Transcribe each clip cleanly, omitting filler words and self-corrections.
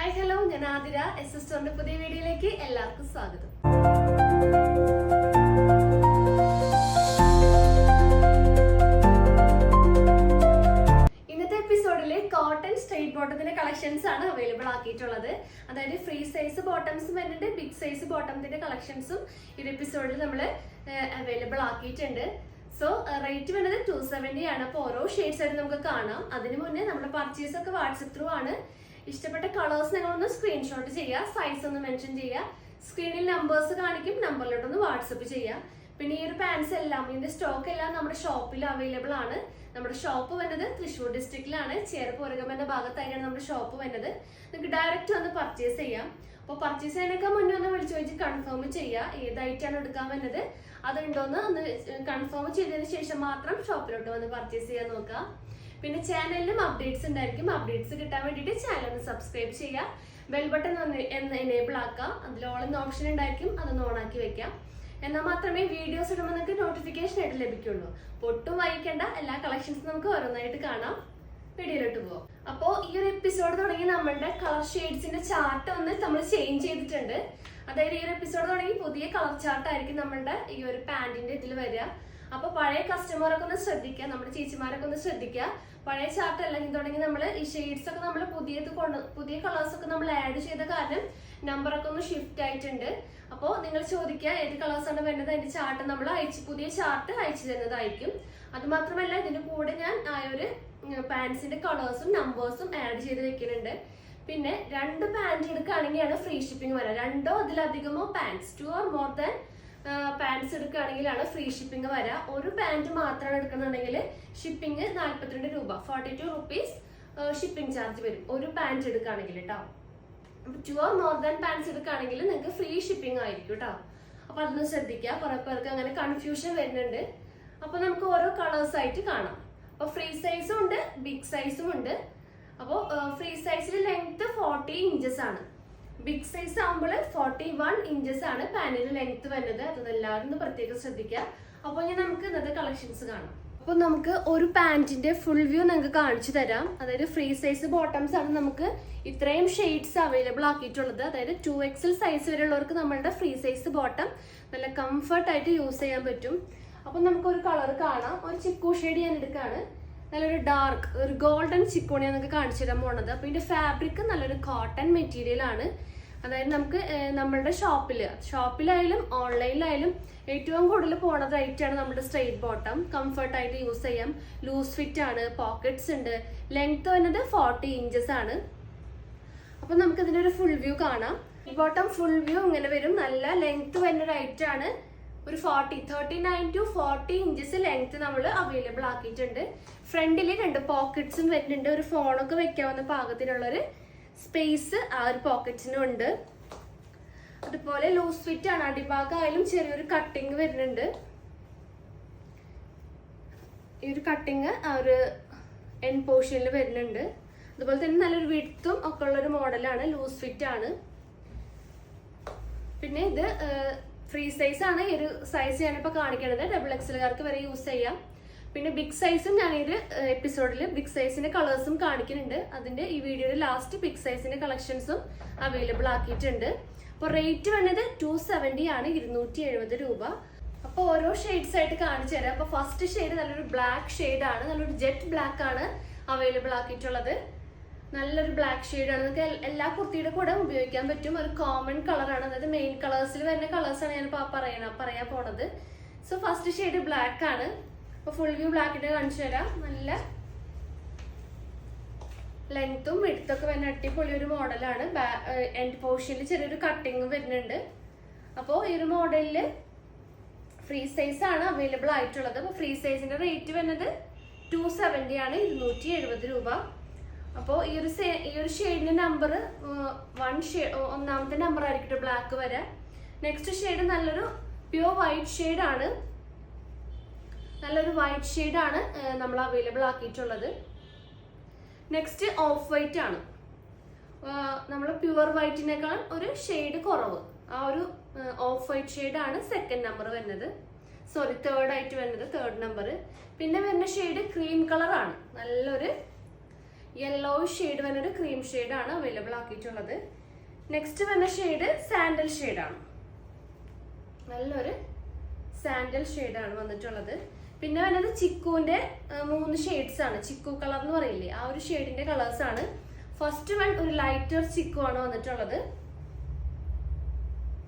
Hi hello, ഞാൻ Athira. S S സ്റ്റോറിന്റെ പുതിയ വീഡിയോയിലേക്ക് എല്ലാവർക്കും സ്വാഗതം. ഇന്നത്തെ എപ്പിസോഡില് കോട്ടൺ സ്ട്രെയിറ്റ് ബോട്ടത്തിന്റെ കളക്ഷൻസ് ആണ് അവൈലബിൾ ആക്കിയിട്ടുള്ളത്. അതായത് ഫ്രീ സൈസ് ബോട്ടംസും വരുന്നുണ്ട്, ബിഗ് സൈസ് ബോട്ടത്തിന്റെ കളക്ഷൻസും ഈ എപ്പിസോഡിൽ നമ്മൾ അവൈലബിൾ ആക്കിയിട്ടുണ്ട്. സോ റേറ്റ് വരുന്നത് 270 ആണ്. അപ്പോൾ ഓരോ ഷെയ്ഡ്സ് ആയിട്ട് നമുക്ക് കാണാം. അതിന് മുന്നേ നമ്മുടെ പർച്ചേസ് ഒക്കെ വാട്സപ്പ് ത്രൂ ആണ്. ഇഷ്ടപ്പെട്ട കളേഴ്സ് നിങ്ങളൊന്ന് സ്ക്രീൻഷോട്ട് ചെയ്യുക, സൈസ് ഒന്ന് മെൻഷൻ ചെയ്യുക, സ്ക്രീനിൽ നമ്പേഴ്സ് കാണിക്കും, നമ്പറിലോട്ടൊന്ന് വാട്സപ്പ് ചെയ്യുക. പിന്നെ ഈ ഒരു പാൻസ് എല്ലാം, ഇതിന്റെ സ്റ്റോക്ക് എല്ലാം നമ്മുടെ ഷോപ്പിൽ അവൈലബിൾ ആണ്. നമ്മുടെ ഷോപ്പ് വരുന്നത് തൃശ്ശൂർ ഡിസ്ട്രിക്റ്റിലാണ്, ചേർപ്പുരകം എന്ന ഭാഗത്തായിട്ടാണ് നമ്മുടെ ഷോപ്പ് വരുന്നത്. നിങ്ങൾക്ക് ഡയറക്റ്റ് വന്ന് പർച്ചേസ് ചെയ്യാം. അപ്പോൾ പർച്ചേസ് ചെയ്യാനൊക്കെ മുന്നേ ഒന്ന് വിളിച്ചു ചോദിച്ച് കൺഫേം ചെയ്യുക, ഏതായിട്ടാണ് എടുക്കാൻ വരുന്നത് അതുണ്ടോന്ന് ഒന്ന് കൺഫേം ചെയ്തതിന് ശേഷം മാത്രം ഷോപ്പിലോട്ട് വന്ന് പർച്ചേസ് ചെയ്യാൻ നോക്കുക. പിന്നെ ചാനലിലും അപ്ഡേറ്റ്സ് ഉണ്ടായിരിക്കും. അപ്ഡേറ്റ്സ് കിട്ടാൻ വേണ്ടിയിട്ട് ചാനൽ ഒന്ന് സബ്സ്ക്രൈബ് ചെയ്യുക, ബെൽ ബട്ടൺ ഒന്ന് എനേബിൾ ആക്കുക. അതിൽ ഓൾ എന്ന ഓപ്ഷൻ ഉണ്ടായിരിക്കും, അതൊന്ന് ഓൺ ആക്കി വെക്കാം. എന്നാൽ മാത്രമേ വീഡിയോസ് ഇടുമ്പോൾ നിങ്ങൾക്ക് നോട്ടിഫിക്കേഷൻ ആയിട്ട് ലഭിക്കുള്ളൂ. അപ്പോൾ ഒട്ടും വായിക്കേണ്ട, എല്ലാ കളക്ഷൻസും നമുക്ക് ഓരോന്നായിട്ട് കാണാം. വീഡിയോയിലോട്ട് പോകാം. അപ്പോൾ ഈ ഒരു എപ്പിസോഡ് തുടങ്ങി നമ്മളുടെ കളർ ഷെയ്ഡ്സിന്റെ ചാർട്ട് ഒന്ന് നമ്മൾ ചേഞ്ച് ചെയ്തിട്ടുണ്ട്. അതായത് ഈ ഒരു എപ്പിസോഡ് തുടങ്ങി പുതിയ കളർ ചാർട്ട് ആയിരിക്കും നമ്മളുടെ ഈ ഒരു പാന്റിന്റെ ഇതിൽ വരിക. അപ്പൊ പഴയ കസ്റ്റമറൊക്കെ ഒന്ന് ശ്രദ്ധിക്കുക, നമ്മുടെ ചേച്ചിമാരൊക്കെ ഒന്ന് ശ്രദ്ധിക്കുക. പഴയ ചാർട്ട് അല്ലെങ്കിൽ തുടങ്ങി നമ്മൾ ഈ ഷെയ്ഡ്സ് ഒക്കെ നമ്മൾ പുതിയ കളേഴ്സ് ഒക്കെ നമ്മൾ ആഡ് ചെയ്ത കാരണം നമ്പറൊക്കെ ഒന്ന് ഷിഫ്റ്റ് ആയിട്ടുണ്ട്. അപ്പോൾ നിങ്ങൾ ചോദിക്കുക ഏത് കളേഴ്സ് ആണ് വേണ്ടത്, അതിന്റെ ചാർട്ട് നമ്മൾ പുതിയ ചാർട്ട് അയച്ചു തരുന്നതായിരിക്കും. അത് മാത്രമല്ല ഇതിന്റെ കൂടെ ഞാൻ ആ ഒരു പാൻസിന്റെ കളേഴ്സും നമ്പേഴ്സും ആഡ് ചെയ്ത് വെക്കുന്നുണ്ട്. പിന്നെ 2 പാൻറ് എടുക്കുകയാണെങ്കിലാണ് ഫ്രീ ഷിപ്പിംഗ് വരാം. 2 അതിലധികമോ pants, 2 or more than pants എടുക്കുകയാണെങ്കിലാണ് ഫ്രീ ഷിപ്പിംഗ് വരാം. ഒരു പാൻറ് മാത്രമാണ് എടുക്കണമെന്നുണ്ടെങ്കിൽ ഷിപ്പിംഗ് 42 രൂപ, 42 റുപ്പീസ് ഷിപ്പിംഗ് ചാർജ് വരും ഒരു പാൻറ് എടുക്കുകയാണെങ്കിൽ കേട്ടോ. അപ്പൊ 2 or more than പാൻസ് എടുക്കുകയാണെങ്കിൽ നിങ്ങൾക്ക് ഫ്രീ ഷിപ്പിംഗ് ആയിരിക്കും കേട്ടോ. അപ്പൊ അതൊന്ന് ശ്രദ്ധിക്കുക, കുറെ പേർക്ക് അങ്ങനെ കൺഫ്യൂഷൻ വരുന്നുണ്ട്. അപ്പൊ നമുക്ക് ഓരോ കളേഴ്സ് ആയിട്ട് കാണാം. അപ്പൊ ഫ്രീ സൈസും ഉണ്ട്, ബിഗ് സൈസും ഉണ്ട്. അപ്പോൾ ഫ്രീ സൈസിൽ ലെങ്ത് 40 ഇഞ്ചസ് ആണ്, ബിഗ് സൈസ് ആകുമ്പോൾ 41 ഇഞ്ചസ് ആണ് പാനിന്റെ ലെങ്ത് വരുന്നത്. അതെല്ലാവരും ഒന്ന് പ്രത്യേകം ശ്രദ്ധിക്കുക. അപ്പോൾ ഇനി നമുക്ക് ഇന്നത്തെ കളക്ഷൻസ് കാണാം. അപ്പോൾ നമുക്ക് ഒരു പാന്റിന്റെ ഫുൾ വ്യൂ നിങ്ങൾക്ക് കാണിച്ചു തരാം. അതായത് ഫ്രീ സൈസ് ബോട്ടംസ് ആണ് നമുക്ക് ഇത്രയും ഷെയ്ഡ്സ് അവൈലബിൾ ആക്കിയിട്ടുള്ളത്. അതായത് 2XL സൈസ് വരെയുള്ളവർക്ക് നമ്മളുടെ ഫ്രീ സൈസ് ബോട്ടം നല്ല കംഫർട്ട് ആയിട്ട് യൂസ് ചെയ്യാൻ പറ്റും. അപ്പോൾ നമുക്കൊരു കളർ കാണാം. ഒരു ചിക്കു ഷെയ്ഡ് ഞാൻ എടുക്കുകയാണ്. നല്ലൊരു ഡാർക്ക് ഒരു ഗോൾഡൻ ചിക്കോണി നമുക്ക് കാണിച്ചു തരാൻ പോണത്. അപ്പോൾ ഇതിന്റെ ഫാബ്രിക് നല്ലൊരു കോട്ടൺ മെറ്റീരിയൽ ആണ്. അതായത് നമുക്ക് നമ്മളുടെ ഷോപ്പിലായാലും ഓൺലൈനിലായാലും ഏറ്റവും കൂടുതൽ പോണതായിട്ടാണ് നമ്മുടെ സ്ട്രെയിറ്റ് ബോട്ടം. കംഫർട്ടായിട്ട് യൂസ് ചെയ്യാം, ലൂസ് ഫിറ്റ് ആണ്, പോക്കറ്റ്സ് ഉണ്ട്. ലെങ്ത് വരുന്നത് 40 ഇഞ്ചസ് ആണ്. അപ്പൊ നമുക്ക് ഇതിന്റെ ഒരു ഫുൾ വ്യൂ കാണാം. ഈ ബോട്ടം ഫുൾ വ്യൂ ഇങ്ങനെ വരും. നല്ല ലെങ്ത് വരുന്ന ഒരു ഐറ്റം ആണ്. ഒരു 39 to 40 ഇഞ്ചസ് ലെങ്ത് നമ്മൾ അവൈലബിൾ ആക്കിയിട്ടുണ്ട്. ഫ്രണ്ടിൽ 2 പോക്കറ്റ്സും വരുന്നുണ്ട്. ഒരു ഫോണൊക്കെ വെക്കാവുന്ന പാകത്തിനുള്ളൊരു സ്പേസ് ആ ഒരു പോക്കറ്റ്സിനും ഉണ്ട്. അതുപോലെ ലൂസ് ഫിറ്റ് ആണ്. അടിഭാഗമായാലും ചെറിയൊരു കട്ടിങ് വരുന്നുണ്ട്. ഈ ഒരു കട്ടിങ് ആ ഒരു എൻ പോർഷനിൽ വരുന്നുണ്ട്. അതുപോലെ തന്നെ നല്ലൊരു വിഡ്ത്തും ഒക്കെ ഉള്ളൊരു മോഡലാണ്. ലൂസ് ഫിറ്റ് ആണ്. പിന്നെ ഇത് ഫ്രീ സൈസ് ആണ്. ഈ ഒരു സൈസ് ഞാനിപ്പോൾ കാണിക്കുന്നത് XXLകാർക്ക് വരെ യൂസ് ചെയ്യാം. പിന്നെ ബിഗ് സൈസും ഞാൻ ഈ ഒരു എപ്പിസോഡിൽ ബിഗ് സൈസിന്റെ കളേഴ്സും കാണിക്കുന്നുണ്ട്. അതിന്റെ ഈ വീഡിയോയുടെ ലാസ്റ്റ് ബിഗ് സൈസിന്റെ കളക്ഷൻസും അവൈലബിൾ ആക്കിയിട്ടുണ്ട്. അപ്പോൾ റേറ്റ് വന്നത് 270 ആണ്, 270 രൂപ. അപ്പോൾ ഓരോ ഷെയ്ഡ്സ് ആയിട്ട് കാണിച്ചു തരാം. അപ്പോൾ ഫസ്റ്റ് ഷെയ്ഡ് നല്ലൊരു ബ്ലാക്ക് ഷെയ്ഡ് ആണ്, നല്ലൊരു ജെറ്റ് ബ്ലാക്ക് ആണ് അവൈലബിൾ ആക്കിയിട്ടുള്ളത്. നല്ലൊരു ബ്ലാക്ക് ഷെയ്ഡാണ്. നിങ്ങൾക്ക് എല്ലാ കുർത്തിയുടെ കൂടെ ഉപയോഗിക്കാൻ പറ്റും. ഒരു കോമൺ കളറാണ്, അതായത് മെയിൻ കളേഴ്സിൽ വരുന്ന കളേഴ്സാണ് ഞാൻ പറയാൻ പോണത്. സോ ഫസ്റ്റ് ഷെയ്ഡ് ബ്ലാക്ക് ആണ്. അപ്പൊ ഫുൾ വ്യൂ ബ്ലാക്കിന്റെ കാണിച്ചു തരാം. നല്ല ലെങ്ത്തും വിഡ്ത്തൊക്കെ വരുന്ന അടിപൊളി ഒരു മോഡലാണ്. എൻഡ് പോർഷനിൽ ചെറിയൊരു കട്ടിങ് വരുന്നുണ്ട്. അപ്പോൾ ഈ ഒരു മോഡലില് ഫ്രീ സൈസ് ആണ് അവൈലബിൾ ആയിട്ടുള്ളത്. അപ്പോൾ ഫ്രീ സൈസിന്റെ റേറ്റ് വരുന്നത് 270 ആണ്, 270 രൂപ. അപ്പോൾ ഈ ഒരു ഷെയ്ഡിന്റെ നമ്പർ ഒന്നാമത്തെ നമ്പർ ആയിരിക്കും ബ്ലാക്ക് വരാം. നെക്സ്റ്റ് ഷെയ്ഡ് നല്ലൊരു പ്യൂർ വൈറ്റ് ഷെയ്ഡ് ആണ്. നല്ലൊരു വൈറ്റ് ഷെയ്ഡ് ആണ് നമ്മൾ അവൈലബിൾ ആക്കിയിട്ടുള്ളത്. നെക്സ്റ്റ് ഓഫ് വൈറ്റ് ആണ്. നമ്മൾ പ്യുവർ വൈറ്റിനേക്കാൾ ഒരു ഷെയ്ഡ് കുറവ്, ആ ഒരു ഓഫ് വൈറ്റ് ഷെയ്ഡ് ആണ് സെക്കൻഡ് നമ്പർ വരുന്നത്. തേർഡ് ആയിട്ട് വരുന്നത് തേർഡ് നമ്പർ. പിന്നെ വരുന്ന ഷെയ്ഡ് ക്രീം കളർ ആണ്. നല്ലൊരു യെല്ലോ ഷെയ്ഡ് വന്നൊരു ക്രീം ഷെയ്ഡാണ് അവൈലബിൾ ആക്കിയിട്ടുള്ളത്. നെക്സ്റ്റ് വന്ന ഷെയ്ഡ് സാൻഡൽ ഷെയ്ഡാണ്. നല്ലൊരു സാൻഡൽ ഷെയ്ഡാണ് വന്നിട്ടുള്ളത്. പിന്നെ വന്നത് ചിക്കുവിന്റെ 3 ഷെയ്ഡ്സ് ആണ്. ചിക്കു കളർ എന്ന് പറയില്ലേ, ആ ഒരു ഷെയ്ഡിന്റെ കളേഴ്സ് ആണ്. ഫസ്റ്റ് വൺ ഒരു ലൈറ്റർ ചിക്കു ആണ് വന്നിട്ടുള്ളത്.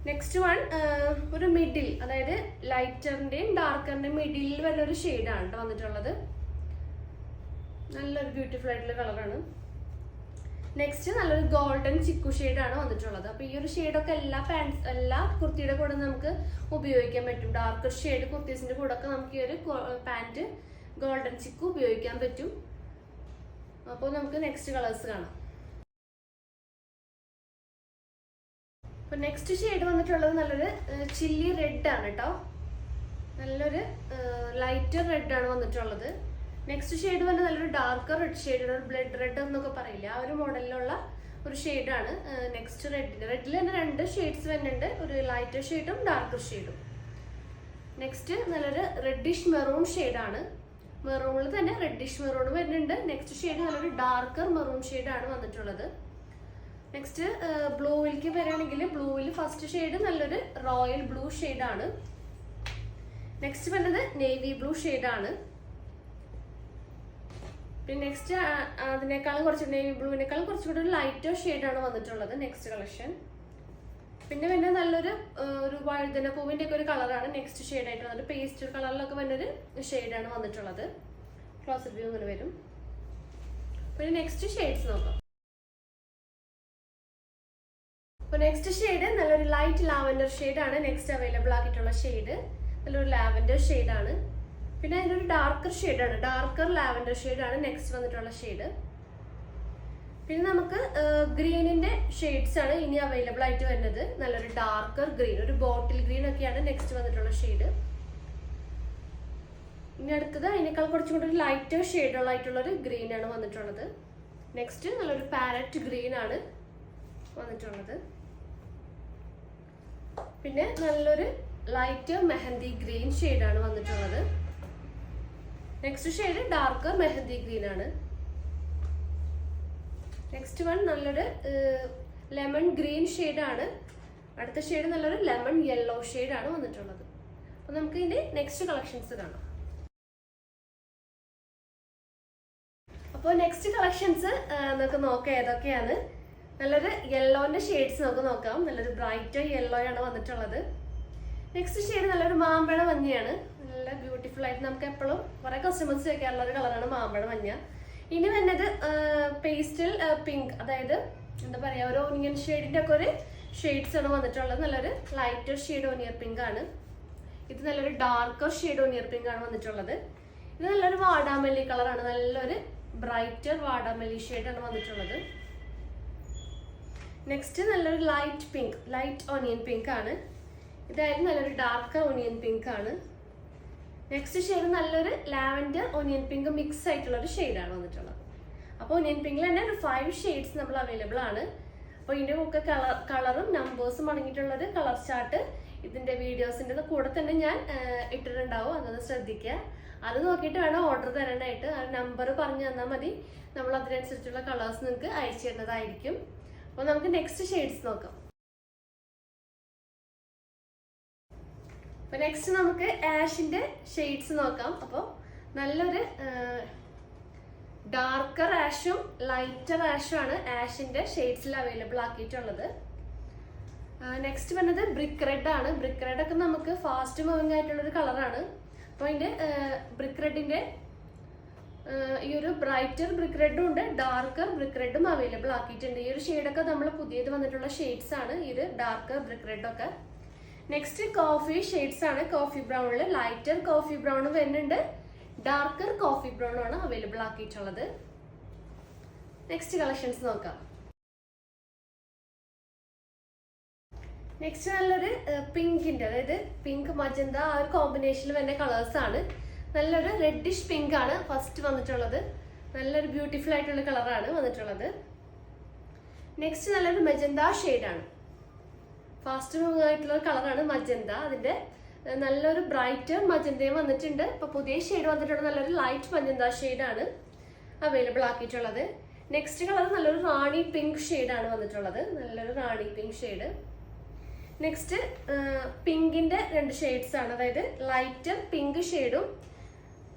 നെക്സ്റ്റ് വൺ ഒരു മിഡിൽ, അതായത് ലൈറ്ററിന്റെയും ഡാർക്കറിന്റെയും മിഡിലിൽ വരുന്ന ഒരു ഷെയ്ഡാണ് കേട്ടോ വന്നിട്ടുള്ളത്. നല്ലൊരു ബ്യൂട്ടിഫുൾ ആയിട്ടുള്ള കളറാണ്. നെക്സ്റ്റ് നല്ലൊരു ഗോൾഡൻ ചിക്കു ഷെയ്ഡാണ് വന്നിട്ടുള്ളത്. അപ്പൊ ഈ ഒരു ഷെയ്ഡൊക്കെ എല്ലാ കുർത്തിയുടെ കൂടെ നമുക്ക് ഉപയോഗിക്കാൻ പറ്റും. ഡാർക്കർ ഷെയ്ഡ് കുർത്തീസിന്റെ കൂടെ ഒക്കെ നമുക്ക് ഈ ഒരു പാന്റ് ഗോൾഡൻ ചിക്കു ഉപയോഗിക്കാൻ പറ്റും. അപ്പോൾ നമുക്ക് നെക്സ്റ്റ് കളേഴ്സ് കാണാം. അപ്പൊ നെക്സ്റ്റ് ഷെയ്ഡ് വന്നിട്ടുള്ളത് നല്ലൊരു ചില്ലി റെഡ് ആണ് കേട്ടോ. നല്ലൊരു ലൈറ്റർ റെഡ് ആണ് വന്നിട്ടുള്ളത്. നെക്സ്റ്റ് ഷെയ്ഡ് വന്ന് നല്ലൊരു ഡാർക്കർ റെഡ് ഷെയ്ഡ്, ഒരു ബ്ലഡ് റെഡ് എന്നൊക്കെ പറയില്ല, ആ ഒരു മോഡലിലുള്ള ഒരു ഷെയ്ഡാണ് നെക്സ്റ്റ് റെഡിൽ തന്നെ 2 ഷെയ്ഡ്സ് വരുന്നുണ്ട്, ഒരു ലൈറ്റർ ഷെയ്ഡും ഡാർക്കർ ഷെയ്ഡും. നെക്സ്റ്റ് നല്ലൊരു റെഡിഷ് മെറൂൺ ഷെയ്ഡാണ്. മെറൂണിൽ തന്നെ റെഡിഷ് മെറൂൺ വരുന്നുണ്ട്. നെക്സ്റ്റ് ഷെയ്ഡ് നല്ലൊരു ഡാർക്കർ മെറൂൺ ഷെയ്ഡാണ് വന്നിട്ടുള്ളത്. നെക്സ്റ്റ് ബ്ലൂവിലേക്ക് വരികയാണെങ്കിൽ ബ്ലൂവിൽ ഫസ്റ്റ് ഷെയ്ഡ് നല്ലൊരു റോയൽ ബ്ലൂ ഷെയ്ഡാണ്. നെക്സ്റ്റ് വരുന്നത് നേവി ബ്ലൂ ഷെയ്ഡാണ്. പിന്നെ നെക്സ്റ്റ് അതിനേക്കാളും കുറച്ച് നേവി ബ്ലൂവിനേക്കാളും കുറച്ചുകൂടി ഒരു ലൈറ്റർ ഷെയ്ഡാണ് വന്നിട്ടുള്ളത് നെക്സ്റ്റ് കളക്ഷൻ. പിന്നെ നല്ലൊരു ഒരു വഴുതന പൂവിന്റെ ഒക്കെ ഒരു കളറാണ് നെക്സ്റ്റ് ഷെയ്ഡ് ആയിട്ട് വന്നിട്ട്, പേസ്റ്റൽ കളറിലൊക്കെ വന്നൊരു ഷെയ്ഡാണ് വന്നിട്ടുള്ളത്. ക്ലോസർ വ്യൂ ഇങ്ങനെ വരും. പിന്നെ നെക്സ്റ്റ് ഷെയ്ഡ്സ് നോക്കാം. അപ്പോൾ നെക്സ്റ്റ് ഷെയ്ഡ് നല്ലൊരു ലൈറ്റ് ലാവൻഡർ ഷെയ്ഡാണ് നെക്സ്റ്റ് അവൈലബിൾ ആക്കിയിട്ടുള്ള ഷെയ്ഡ്. നല്ലൊരു ലാവൻഡർ ഷെയ്ഡാണ്. പിന്നെ അതിനൊരു ഡാർക്കർ ഷെയ്ഡാണ്, ഡാർക്കർ ലാവൻഡർ ഷെയ്ഡാണ് നെക്സ്റ്റ് വന്നിട്ടുള്ള ഷെയ്ഡ്. പിന്നെ നമുക്ക് ഗ്രീനിന്റെ ഷെയ്ഡ്സ് ആണ് ഇനി അവൈലബിൾ ആയിട്ട് വരുന്നത്. നല്ലൊരു ഡാർക്കർ ഗ്രീൻ, ഒരു ബോട്ടിൽ ഗ്രീൻ ഒക്കെയാണ് നെക്സ്റ്റ് വന്നിട്ടുള്ള ഷെയ്ഡ്. ഇനി അടുത്തത് അതിനേക്കാൾ കുറച്ചും കൂടി ഒരു ലൈറ്റർ ഷെയ്ഡുള്ളായിട്ടുള്ള ഒരു ഗ്രീൻ ആണ് വന്നിട്ടുള്ളത്. നെക്സ്റ്റ് നല്ലൊരു പാരറ്റ് ഗ്രീൻ ആണ് വന്നിട്ടുള്ളത്. പിന്നെ നല്ലൊരു ലൈറ്റർ മെഹന്തി ഗ്രീൻ ഷെയ്ഡാണ് വന്നിട്ടുള്ളത്. Next shade darker mehndi green ആണ്. നെക്സ്റ്റ് വൺ നല്ലൊരു ലെമൺ ഗ്രീൻ ഷെയ്ഡാണ്. അടുത്ത ഷെയ്ഡ് നല്ലൊരു ലെമൺ യെല്ലോ ഷെയ്ഡാണ് വന്നിട്ടുള്ളത്. അപ്പൊ നമുക്ക് ഇനി നെക്സ്റ്റ് കളക്ഷൻസ് കാണാം. അപ്പോൾ നെക്സ്റ്റ് കളക്ഷൻസ് നമുക്ക് നോക്കാം ഏതൊക്കെയാണ്. നല്ലൊരു യെല്ലോന്റെ ഷെയ്ഡ്സ് നമുക്ക് നോക്കാം. നല്ലൊരു ബ്രൈറ്റ് യെല്ലോ ആണ് വന്നിട്ടുള്ളത്. നെക്സ്റ്റ് ഷെയ്ഡ് നല്ലൊരു മാമ്പഴ മഞ്ഞയാണ്. നല്ല ബ്യൂട്ടിഫുൾ ആയിട്ട് നമുക്ക് എപ്പോഴും കുറെ കസ്റ്റമേഴ്സ് ചോദിക്കാറുള്ള ഒരു കളറാണ് മാമ്പഴ മഞ്ഞ. ഇനി വന്നത് പേസ്റ്റൽ പിങ്ക്, അതായത് എന്താ പറയാ, ഒരു ഓനിയൻ ഷെയ്ഡിന്റെ ഒക്കെ ഒരു ഷെയ്ഡ്സ് ആണ് വന്നിട്ടുള്ളത്. നല്ലൊരു ലൈറ്റർ ഷെയ്ഡ് ഓനിയർ പിങ്ക് ആണ്. ഇത് നല്ലൊരു ഡാർക്കർ ഷെയ്ഡ് ഓനിയർ പിങ്ക് ആണ് വന്നിട്ടുള്ളത്. ഇത് നല്ലൊരു വാടാമല്ലി കളറാണ്. നല്ലൊരു ബ്രൈറ്റർ വാടാമല്ലി ഷെയ്ഡാണ് വന്നിട്ടുള്ളത്. നെക്സ്റ്റ് നല്ലൊരു light pink, light onion pink ആണ്. ഇതായത് നല്ലൊരു ഡാർക്കർ ഓനിയൻ പിങ്ക് ആണ്. നെക്സ്റ്റ് ഷെയ്ഡ് നല്ലൊരു ലാവൻഡർ ഓനിയൻ പിങ്ക് മിക്സ് ആയിട്ടുള്ള ഒരു ഷെയ്ഡാണ് വന്നിട്ടുള്ളത്. അപ്പോൾ ഓനിയൻ പിങ്കിൽ തന്നെ ഒരു 5 ഷെയ്ഡ്സ് നമ്മൾ അവൈലബിൾ ആണ്. അപ്പോൾ ഇതിൻ്റെ ഒക്കെ കളറും നമ്പേഴ്സും അടങ്ങിയിട്ടുള്ളൊരു കളർ ചാർട്ട് ഇതിൻ്റെ വീഡിയോസിൻ്റെ കൂടെ തന്നെ ഞാൻ ഇട്ടിട്ടുണ്ടാവും. അതൊന്ന് ശ്രദ്ധിക്കുക. അത് നോക്കിയിട്ട് വേണം ഓർഡർ തരാനായിട്ട്. ആ നമ്പർ പറഞ്ഞു തന്നാൽ മതി, നമ്മൾ അതിനനുസരിച്ചുള്ള കളേഴ്സ് നിങ്ങൾക്ക് അയച്ചു തരുന്നതായിരിക്കും. അപ്പോൾ നമുക്ക് നെക്സ്റ്റ് ഷെയ്ഡ്സ് നോക്കാം. അപ്പോൾ നെക്സ്റ്റ് നമുക്ക് ആഷിന്റെ ഷെയ്ഡ്സ് നോക്കാം. അപ്പോൾ നല്ലൊരു ഡാർക്കർ ആഷും ലൈറ്റർ ആഷും ആണ് ആഷിന്റെ ഷെയ്ഡ്സിൽ അവൈലബിൾ ആക്കിയിട്ടുള്ളത്. നെക്സ്റ്റ് വന്നത് ബ്രിക്ക് റെഡ് ആണ്. ബ്രിക്ക് റെഡ് ഒക്കെ നമുക്ക് ഫാസ്റ്റ് മൂവിങ് ആയിട്ടുള്ളൊരു കളറാണ്. അപ്പോൾ അതിന്റെ ബ്രിക്ക് റെഡിന്റെ ഈ ഒരു ബ്രൈറ്റർ ബ്രിക്ക് റെഡും ഉണ്ട്, ഡാർക്കർ ബ്രിക്ക് റെഡും അവൈലബിൾ ആക്കിയിട്ടുണ്ട്. ഈ ഒരു ഷെയ്ഡൊക്കെ നമ്മൾ പുതിയത് വന്നിട്ടുള്ള ഷെയ്ഡ്സ് ആണ് ഈ ഒരു ഡാർക്കർ ബ്രിക്ക് റെഡൊക്കെ. നെക്സ്റ്റ് കോഫി ഷെയ്ഡ്സ് ആണ്. കോഫി ബ്രൗണിൽ ലൈറ്റർ കോഫി ബ്രൗൺ വരുന്നുണ്ട്, ഡാർക്കർ കോഫി ബ്രൗൺ ആണ് അവൈലബിൾ ആക്കിയിട്ടുള്ളത്. നെക്സ്റ്റ് കളക്ഷൻസ് നോക്കാം. നെക്സ്റ്റ് നല്ലൊരു പിങ്കിന്റെ, അതായത് പിങ്ക് മജന്ത ആ ഒരു കോമ്പിനേഷനിൽ വരുന്ന കളേഴ്സ് ആണ്. നല്ലൊരു റെഡിഷ് പിങ്ക് ആണ് ഫസ്റ്റ് വന്നിട്ടുള്ളത്. നല്ലൊരു ബ്യൂട്ടിഫുൾ ആയിട്ടുള്ള കളറാണ് വന്നിട്ടുള്ളത്. നെക്സ്റ്റ് നല്ലൊരു മജന്ത ഷെയ്ഡാണ്. ഫാസ്റ്റ് മൂവിങ് ആയിട്ടുള്ള കളറാണ് മജന്ത. അതിന്റെ നല്ലൊരു ബ്രൈറ്റർ മജന്തയും വന്നിട്ടുണ്ട്. ഇപ്പൊ പുതിയ ഷെയ്ഡ് വന്നിട്ടുള്ള നല്ലൊരു ലൈറ്റ് മജന്ത ഷെയ്ഡാണ് അവൈലബിൾ ആക്കിയിട്ടുള്ളത്. നെക്സ്റ്റ് കളർ നല്ലൊരു റാണി പിങ്ക് ഷെയ്ഡാണ് വന്നിട്ടുള്ളത്, നല്ലൊരു റാണി പിങ്ക് ഷെയ്ഡ്. നെക്സ്റ്റ് പിങ്കിന്റെ 2 ഷെയ്ഡ്സ് ആണ്, അതായത് ലൈറ്റ് പിങ്ക് ഷെയ്ഡും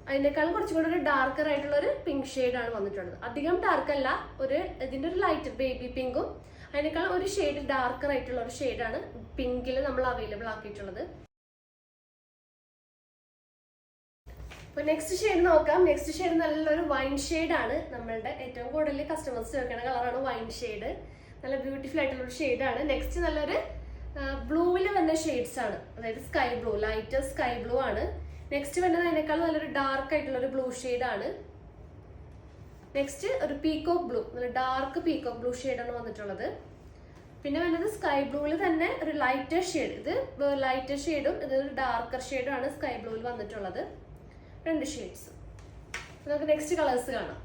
അതിനേക്കാളും കുറച്ചും കൂടെ ഒരു ഡാർക്കർ ആയിട്ടുള്ള ഒരു പിങ്ക് ഷെയ്ഡാണ് വന്നിട്ടുള്ളത്. അധികം ഡാർക്ക് അല്ല, ഇതിന്റെ ഒരു ലൈറ്റ് ബേബി പിങ്കും അതിനേക്കാളും ഒരു ഷെയ്ഡ് ഡാർക്കർ ആയിട്ടുള്ള ഒരു ഷെയ്ഡാണ് പിങ്കിൽ നമ്മൾ അവൈലബിൾ ആക്കിയിട്ടുള്ളത്. അപ്പോൾ നെക്സ്റ്റ് ഷെയ്ഡ് നോക്കാം. നെക്സ്റ്റ് ഷെയ്ഡ് നല്ലൊരു വൈൻ ഷെയ്ഡാണ്. നമ്മളുടെ ഏറ്റവും കൂടുതൽ കസ്റ്റമേഴ്സ് ചോദിക്കുന്ന കളറാണ് വൈൻ ഷെയ്ഡ്. നല്ല ബ്യൂട്ടിഫുൾ ആയിട്ടുള്ള ഒരു ഷെയ്ഡാണ്. നെക്സ്റ്റ് നല്ലൊരു ബ്ലൂവിൽ വന്ന ഷെയ്ഡ്സ് ആണ്, അതായത് sky blue, light sky blue ആണ്. നെക്സ്റ്റ് വരുന്നത് അതിനേക്കാൾ നല്ലൊരു ഡാർക്ക് ആയിട്ടുള്ള ഒരു ബ്ലൂ ഷെയ്ഡാണ്. നെക്സ്റ്റ് ഒരു പീകോക്ക് ബ്ലൂ, നല്ല ഡാർക്ക് പീകോക്ക് ബ്ലൂ ഷെയ്ഡാണ് വന്നിട്ടുള്ളത്. പിന്നെ വരുന്നത് സ്കൈ ബ്ലൂവിൽ തന്നെ ഒരു ലൈറ്റർ ഷെയ്ഡ്, ഇത് ലൈറ്റർ ഷെയ്ഡും ഇത് ഒരു ഡാർക്കർ ഷെയ്ഡും ആണ് സ്കൈ ബ്ലൂവിൽ വന്നിട്ടുള്ളത്. 2 ഷെയ്ഡ്സ്. നമുക്ക് നെക്സ്റ്റ് കളേഴ്സ് കാണാം.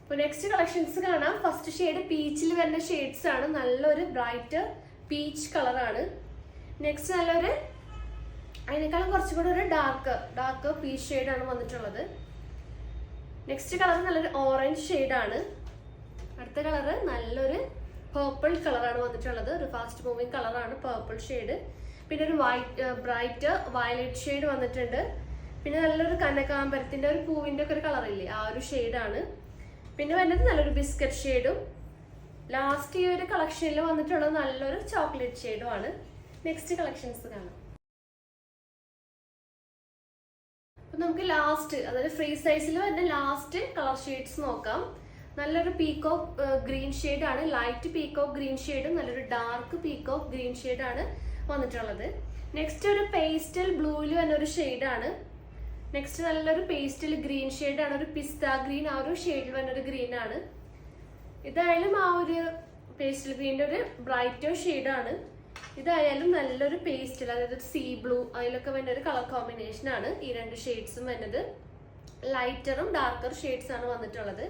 അപ്പോൾ നെക്സ്റ്റ് കളക്ഷൻസ് കാണാം. ഫസ്റ്റ് ഷെയ്ഡ് പീച്ചിൽ വരുന്ന ഷെയ്ഡ്സ് ആണ്, നല്ലൊരു ബ്രൈറ്റ് പീച്ച് കളറാണ്. നെക്സ്റ്റ് നല്ലൊരു അതിനേക്കാളും കുറച്ചും കൂടെ ഒരു ഡാർക്ക് പീച്ച് ഷെയ്ഡാണ് വന്നിട്ടുള്ളത്. നെക്സ്റ്റ് കളർ നല്ലൊരു ഓറഞ്ച് ഷെയ്ഡാണ്. അടുത്ത കളറ് നല്ലൊരു പേർപ്പിൾ കളറാണ് വന്നിട്ടുള്ളത്, ഒരു ഫാസ്റ്റ് മൂവിങ് കളറാണ് പേർപ്പിൾ ഷെയ്ഡ്. പിന്നെ ഒരു ബ്രൈറ്റ് വയലറ്റ് ഷെയ്ഡ് വന്നിട്ടുണ്ട്. പിന്നെ നല്ലൊരു കനകാമ്പരത്തിന്റെ ഒരു പൂവിന്റെ ഒക്കെ ഒരു കളറില്ലേ, ആ ഒരു ഷെയ്ഡാണ്. പിന്നെ വരുന്നത് നല്ലൊരു ബിസ്ക്കറ്റ് ഷെയ്ഡും. ലാസ്റ്റ് ഈ ഒരു കളക്ഷനിൽ വന്നിട്ടുള്ളത് നല്ലൊരു ചോക്ലേറ്റ് ഷെയ്ഡും ആണ്. നെക്സ്റ്റ് കളക്ഷൻസ് കാണാം. അപ്പൊ നമുക്ക് ലാസ്റ്റ്, അതായത് ഫ്രീ സൈസിൽ വരുന്ന ലാസ്റ്റ് കളർ ഷെയ്ഡ്സ് നോക്കാം. നല്ലൊരു പീകോക്ക് ഗ്രീൻ ഷെയ്ഡാണ്, ലൈറ്റ് പീകോക്ക് ഗ്രീൻ ഷെയ്ഡും നല്ലൊരു ഡാർക്ക് പീകോക്ക് ഗ്രീൻ ഷെയ്ഡാണ് വന്നിട്ടുള്ളത്. നെക്സ്റ്റ് ഒരു പേസ്റ്റൽ ബ്ലൂവിൽ വന്ന ഒരു ഷെയ്ഡാണ്. നെക്സ്റ്റ് നല്ലൊരു പേസ്റ്റൽ ഗ്രീൻ ഷെയ്ഡാണ്, ഒരു പിസ്ത ഗ്രീൻ, ആ ഒരു ഷെയ്ഡിൽ വന്നൊരു ഗ്രീൻ ആണ്. ഇതായാലും ആ ഒരു പേസ്റ്റൽ ഗ്രീൻ്റെ ഒരു ബ്രൈറ്റർ ഷെയ്ഡാണ്. ഇതായാലും നല്ലൊരു പേസ്റ്റൽ, അതായത് സീ ബ്ലൂ, അതിലൊക്കെ വരുന്ന ഒരു കളർ കോമ്പിനേഷൻ ആണ് ഈ 2 ഷെയ്ഡ്സും വരുന്നത്. ലൈറ്ററും ഡാർക്കർ ഷെയ്ഡ്സ് ആണ് വന്നിട്ടുള്ളത്.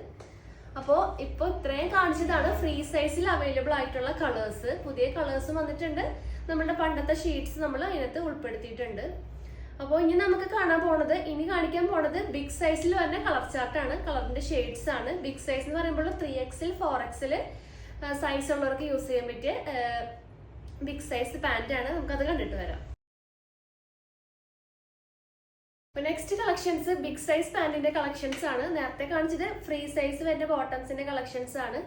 അപ്പോൾ ഇപ്പോൾ ഇത്രയും കാണിച്ചതാണ് ഫ്രീ സൈസിൽ അവൈലബിൾ ആയിട്ടുള്ള കളേഴ്സ്. പുതിയ കളേഴ്സും വന്നിട്ടുണ്ട്, നമ്മളുടെ പണ്ടത്തെ ഷീറ്റ്സ് നമ്മൾ അതിനകത്ത് ഉൾപ്പെടുത്തിയിട്ടുണ്ട്. അപ്പോൾ ഇനി നമുക്ക് ഇനി കാണിക്കാൻ പോണത് ബിഗ് സൈസിൽ വരുന്ന കളർ ചാർട്ടാണ്, കളറിന്റെ ഷെയ്ഡ്സ് ആണ്. ബിഗ് സൈസ് എന്ന് പറയുമ്പോൾ 3XL 4XL സൈസ് ഉള്ളവർക്ക് യൂസ് ചെയ്യാൻ പറ്റിയ ബിഗ് സൈസ് പാന്റ് ആണ്. നമുക്കത് കണ്ടിട്ട് വരാം. നെക്സ്റ്റ് കളക്ഷൻസ് ബിഗ് സൈസ് പാന്റിന്റെ കളക്ഷൻസ് ആണ്. നേരത്തെ കാണിച്ചത് ഫ്രീ സൈസ് വരുന്ന ബോട്ടംസിന്റെ കളക്ഷൻസ് ആണ്.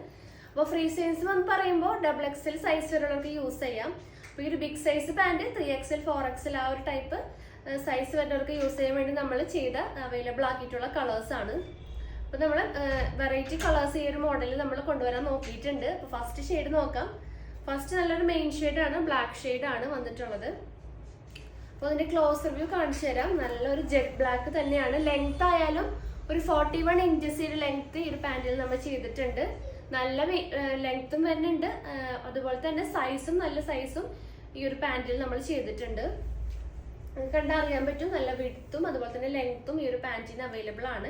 അപ്പോൾ ഫ്രീ സൈസ് എന്ന് പറയുമ്പോൾ XXL സൈസ് വരെയുള്ളവർക്ക് യൂസ് ചെയ്യാം. അപ്പോൾ ഈ ഒരു big size pant 3XL 4XL ആ ഒരു ടൈപ്പ് സൈസ് വരുന്നവർക്ക് യൂസ് ചെയ്യാൻ വേണ്ടി നമ്മൾ അവൈലബിൾ ആക്കിയിട്ടുള്ള കളേഴ്സ് ആണ്. അപ്പോൾ നമ്മൾ വെറൈറ്റി കളേഴ്സ് ഈ ഒരു മോഡലിൽ നമ്മൾ കൊണ്ടുവരാൻ നോക്കിയിട്ടുണ്ട്. അപ്പോൾ ഫസ്റ്റ് ഷെയ്ഡ് നോക്കാം. ഫസ്റ്റ് നല്ലൊരു മെയിൻ ഷെയ്ഡാണ്, ബ്ലാക്ക് ഷെയ്ഡാണ് വന്നിട്ടുള്ളത്. അപ്പോൾ അതിന്റെ ക്ലോസ് റിവ്യൂ കാണിച്ചു തരാം. നല്ലൊരു ജെറ്റ് ബ്ലാക്ക് തന്നെയാണ്. ലെങ്ത് ആയാലും ഒരു 41 ഇഞ്ചസ് ലെങ്ത് ഈ ഒരു പാന്റിൽ നമ്മൾ ചെയ്തിട്ടുണ്ട്. നല്ല ലെങ്ത്തും വരുന്നുണ്ട്, അതുപോലെ തന്നെ സൈസും നല്ല സൈസും ഈ ഒരു പാന്റിൽ നമ്മൾ ചെയ്തിട്ടുണ്ട്. കണ്ടറിയാൻ പറ്റും, നല്ല വിഡ്ത്തും അതുപോലെ തന്നെ ലെങ്ത്തും ഈ ഒരു പാന്റിന് അവൈലബിൾ ആണ്.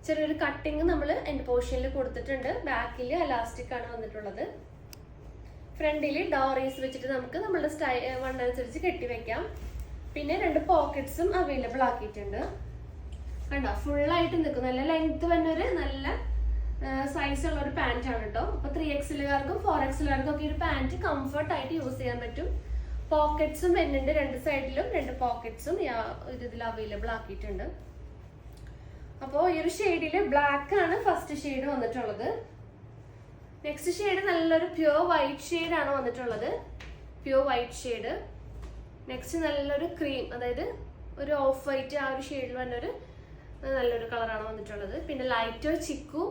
ചെറിയൊരു കട്ടിങ് നമ്മൾ എൻഡ് പോർഷനിൽ കൊടുത്തിട്ടുണ്ട്. ബാക്കിൽ എലാസ്റ്റിക് ആണ് വന്നിട്ടുള്ളത്. ഫ്രണ്ടിൽ ഡോറീസ് വെച്ചിട്ട് നമുക്ക് നമ്മുടെ വണ്ണനുസരിച്ച് കെട്ടിവെക്കാം. പിന്നെ 2 പോക്കറ്റ്സും അവൈലബിൾ ആക്കിയിട്ടുണ്ട്. കണ്ടോ, ഫുള്ളായിട്ട് നിൽക്കും. നല്ല ലെങ്ത് വന്നൊരു നല്ല സൈസ് ഉള്ള ഒരു പാന്റ് ആണ് കേട്ടോ. അപ്പൊ 3XLകാർക്കും 4XLകാർക്കും ഒക്കെ ഈ ഒരു പാന്റ് കംഫർട്ട് ആയിട്ട് യൂസ് ചെയ്യാൻ പറ്റും. പോക്കറ്റ്സും വരുന്നുണ്ട്, 2 സൈഡിലും 2 പോക്കറ്റ്സും ഇതിൽ അവൈലബിൾ ആക്കിയിട്ടുണ്ട്. അപ്പോൾ ഈ ഒരു ഷെയ്ഡിൽ ബ്ലാക്ക് ആണ് ഫസ്റ്റ് ഷെയ്ഡ് വന്നിട്ടുള്ളത്. നെക്സ്റ്റ് ഷെയ്ഡ് നല്ലൊരു പ്യുവർ വൈറ്റ് ഷെയ്ഡ് ആണ് വന്നിട്ടുള്ളത്, പ്യുവർ വൈറ്റ് ഷെയ്ഡ്. നെക്സ്റ്റ് നല്ലൊരു ക്രീം, അതായത് ഒരു ഓഫ് വൈറ്റ് ആ ഒരു ഷെയ്ഡിൽ വന്നൊരു നല്ലൊരു കളറാണ് വന്നിട്ടുള്ളത്. പിന്നെ ലൈറ്റ് ചിക്കു,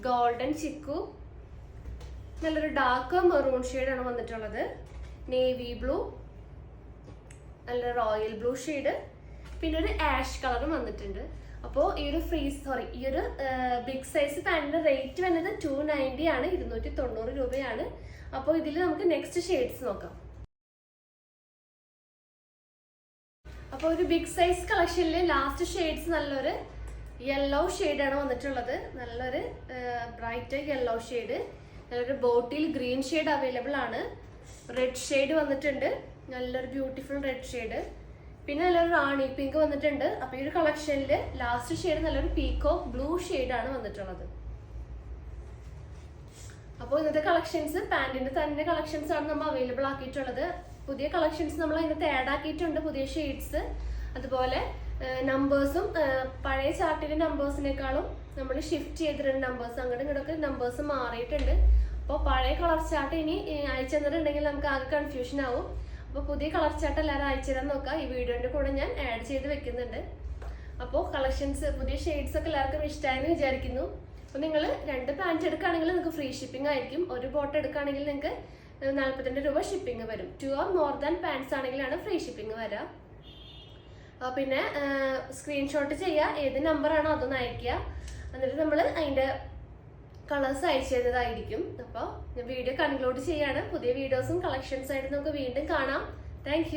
ഗോൾഡൻ ചിക്കു, നല്ലൊരു ഡാർക്ക് മെറൂൺ ഷെയ്ഡാണ് വന്നിട്ടുള്ളത്. നേവി ബ്ലൂ, നല്ല റോയൽ ബ്ലൂ ഷെയ്ഡ്, പിന്നെ ഒരു ആഷ് കളറും വന്നിട്ടുണ്ട്. അപ്പോൾ ഈ ഒരു ഈ ഒരു ബിഗ് സൈസ് പാന്റിന്റെ റേറ്റ് വരുന്നത് 290 ആണ്, 290 രൂപയാണ്. അപ്പോൾ ഇതിൽ നമുക്ക് നെക്സ്റ്റ് ഷെയ്ഡ്സ് നോക്കാം. അപ്പോൾ ഒരു ബിഗ് സൈസ് കളക്ഷനിൽ ലാസ്റ്റ് ഷെയ്ഡ്സ് നല്ലൊരു യെല്ലോ ഷെയ്ഡാണ് വന്നിട്ടുള്ളത്. നല്ലൊരു ബ്രൈറ്റ് യെല്ലോ ഷെയ്ഡ്, നല്ലൊരു ബോട്ടിൽ ഗ്രീൻ ഷെയ്ഡ് അവൈലബിൾ ആണ്. റെഡ് ഷെയ്ഡ് വന്നിട്ടുണ്ട്, നല്ലൊരു ബ്യൂട്ടിഫുൾ റെഡ് ഷെയ്ഡ്. പിന്നെ നല്ലൊരു റാണി പിങ്ക് വന്നിട്ടുണ്ട്. അപ്പൊ ഈ ഒരു കളക്ഷനിൽ ലാസ്റ്റ് ഷെയ്ഡ് നല്ലൊരു പീകോക്ക് ബ്ലൂ ഷെയ്ഡാണ് വന്നിട്ടുള്ളത്. അപ്പോൾ ഇന്നത്തെ കളക്ഷൻസ് പാന്റിന്റെ തന്നെ കളക്ഷൻസ് ആണ് നമ്മൾ അവൈലബിൾ ആക്കിയിട്ടുള്ളത്. പുതിയ കളക്ഷൻസ് നമ്മൾ അതിനകത്ത് ആഡ് ആക്കിയിട്ടുണ്ട്, പുതിയ ഷെയ്ഡ്സ്. അതുപോലെ നമ്പേഴ്സും പഴയ ചാർട്ടിലെ നമ്പേഴ്സിനേക്കാളും നമ്മൾ ഷിഫ്റ്റ് ചെയ്തിട്ടുണ്ട്. നമ്പേഴ്സ് അങ്ങോട്ടും ഇങ്ങോട്ടൊക്കെ നമ്പേഴ്സ് മാറിയിട്ടുണ്ട്. അപ്പോൾ പഴയ കളർ ചാർട്ട് ഇനി അയച്ചു തന്നിട്ടുണ്ടെങ്കിൽ നമുക്ക് ആകെ കൺഫ്യൂഷൻ ആവും. അപ്പോൾ പുതിയ കളർ ചാർട്ട് എല്ലാവരും അയച്ചു തരാൻ നോക്കാം. ഈ വീഡിയോന്റെ കൂടെ ഞാൻ ആഡ് ചെയ്ത് വെക്കുന്നുണ്ട്. അപ്പോൾ കളക്ഷൻസ് പുതിയ ഷെയ്ഡ്സ് ഒക്കെ എല്ലാവർക്കും ഇഷ്ടമായെന്ന് വിചാരിക്കുന്നു. അപ്പോൾ നിങ്ങൾ 2 പാൻറ്റ് എടുക്കുകയാണെങ്കിൽ നിങ്ങൾക്ക് ഫ്രീ ഷിപ്പിംഗ് ആയിരിക്കും. ഒരു ബോട്ട് എടുക്കുകയാണെങ്കിൽ നിങ്ങൾക്ക് 42 രൂപ ഷിപ്പിംഗ് വരും. 2 or more than പാൻറ്റ്സ് ആണെങ്കിലാണ് ഫ്രീ ഷിപ്പിംഗ് വരിക. പിന്നെ സ്ക്രീൻഷോട്ട് ചെയ്യുക, ഏത് നമ്പറാണോ അതൊന്ന് അയക്കുക. എന്നിട്ട് നമ്മൾ അതിൻ്റെ കളേഴ്സ് അയച്ചു തരുന്നതായിരിക്കും. അപ്പോൾ വീഡിയോ കൺക്ലൂഡ് ചെയ്യാണ്. പുതിയ വീഡിയോസും കളക്ഷൻസ് ആയിട്ട് നമുക്ക് വീണ്ടും കാണാം. താങ്ക്